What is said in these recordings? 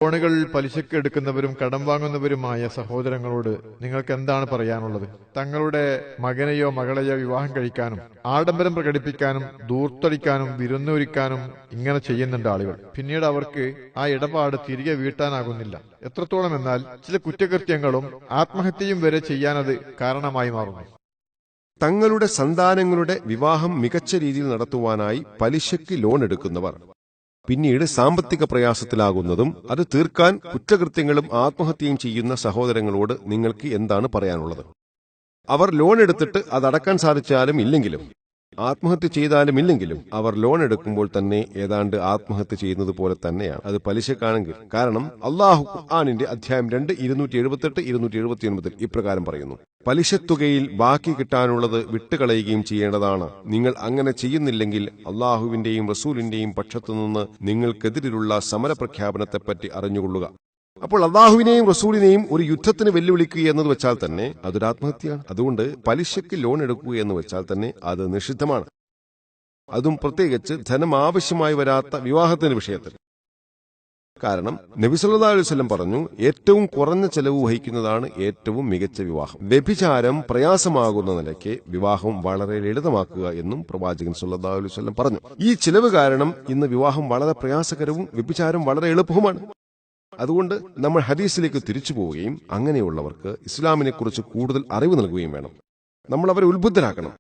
ലോണുകൾ പലിശക്ക് എടുക്കുന്നവരും കടം വാങ്ങുന്നവരുമായ സഹോദരങ്ങളോട് നിങ്ങൾക്ക് എന്താണ് പറയാനുള്ളത്? തങ്ങളുടെ മകനെയോ മകളെയോ വിവാഹം കഴിക്കാനും ആഡംബരം പ്രകടിപ്പിക്കാനും ധൂർത്തടിക്കാനും വിരുന്നൊരുക്കാനും ഇങ്ങനെ ചെയ്യുന്നുണ്ട് ആളുകൾ. പിന്നീട് അവർക്ക് ആ ഇടപാട് തിരികെ വീട്ടാനാകുന്നില്ല. എത്രത്തോളം എന്നാൽ ചില കുറ്റകൃത്യങ്ങളും ആത്മഹത്യയും വരെ ചെയ്യാനത് കാരണമായി മാറുന്നു. തങ്ങളുടെ സന്താനങ്ങളുടെ വിവാഹം മികച്ച രീതിയിൽ നടത്തുവാനായി പലിശയ്ക്ക് ലോൺ എടുക്കുന്നവർ പിന്നീട് സാമ്പത്തിക പ്രയാസത്തിലാകുന്നതും അത് തീർക്കാൻ കുറ്റകൃത്യങ്ങളും ആത്മഹത്യയും ചെയ്യുന്ന സഹോദരങ്ങളോട് നിങ്ങൾക്ക് എന്താണ് പറയാനുള്ളത്? അവർ ലോൺ എടുത്തിട്ട് അതടക്കാൻ സാധിച്ചാലും ഇല്ലെങ്കിലും ആത്മഹത്യ ചെയ്താലും ഇല്ലെങ്കിലും അവർ ലോൺ എടുക്കുമ്പോൾ തന്നെ ഏതാണ്ട് ആത്മഹത്യ ചെയ്യുന്നത് പോലെ തന്നെയാണ് അത് പലിശക്കാണെങ്കിൽ. കാരണം അല്ലാഹു ഖുർആനിന്റെ അധ്യായം 2 278-279 ഇപ്രകാരം പറയുന്നു: പലിശത്തുകയിൽ ബാക്കി കിട്ടാനുള്ളത് വിട്ടുകളയുകയും ചെയ്യേണ്ടതാണ്. നിങ്ങൾ അങ്ങനെ ചെയ്യുന്നില്ലെങ്കിൽ അല്ലാഹുവിന്റെയും റസൂലിന്റെയും പക്ഷത്തുനിന്ന് നിങ്ങൾക്കെതിരിലുള്ള സമരപ്രഖ്യാപനത്തെപ്പറ്റി അറിഞ്ഞുകൊള്ളുക. അപ്പോൾ അല്ലാഹുവിനെയും റസൂലിനെയും ഒരു യുദ്ധത്തിന് വെല്ലുവിളിക്കുക എന്ന് വെച്ചാൽ തന്നെ അതൊരു ആത്മഹത്യയാണ്. അതുകൊണ്ട് പലിശയ്ക്ക് ലോൺ എടുക്കുക എന്ന് വെച്ചാൽ തന്നെ അത് നിഷിദ്ധമാണ്. അതും പ്രത്യേകിച്ച് ധനം ആവശ്യമായി വരാത്ത വിവാഹത്തിന്റെ വിഷയത്തിൽ. കാരണം നബി സല്ലല്ലാഹു അലൈഹി വസല്ലം പറഞ്ഞു, ഏറ്റവും കുറഞ്ഞ ചെലവ് വഹിക്കുന്നതാണ് ഏറ്റവും മികച്ച വിവാഹം. വ്യഭിചാരം പ്രയാസമാകുന്ന നിലയ്ക്ക് വിവാഹം വളരെ ലളിതമാക്കുക എന്നും പ്രവാചകൻ സല്ലല്ലാഹു അലൈഹി വസല്ലം പറഞ്ഞു. ഈ ചിലവ് കാരണം ഇന്ന് വിവാഹം വളരെ പ്രയാസകരവും വ്യഭിചാരം വളരെ എളുപ്പവുമാണ്. അതുകൊണ്ട് നമ്മൾ ഹദീസിലേക്ക് തിരിച്ചു പോവുകയും അങ്ങനെയുള്ളവർക്ക് ഇസ്ലാമിനെക്കുറിച്ച് കൂടുതൽ അറിവ് നൽകുകയും വേണം. നമ്മൾ അവരെ ഉത്ബുദ്ധരാക്കണം.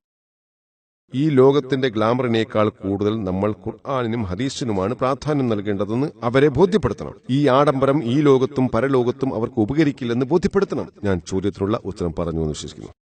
ഈ ലോകത്തിന്റെ ഗ്ലാമറിനേക്കാൾ കൂടുതൽ നമ്മൾ ഖുർആനിനും ഹദീസിനുമാണ് പ്രാധാന്യം നൽകേണ്ടതെന്ന് അവരെ ബോധ്യപ്പെടുത്തണം. ഈ ആഡംബരം ഈ ലോകത്തും പരലോകത്തും അവർക്ക് ഉപകരിക്കില്ലെന്ന് ബോധ്യപ്പെടുത്തണം. ഞാൻ ചോദ്യത്തിനുള്ള ഉത്തരം പറഞ്ഞു എന്ന് വിശ്വസിക്കുന്നു.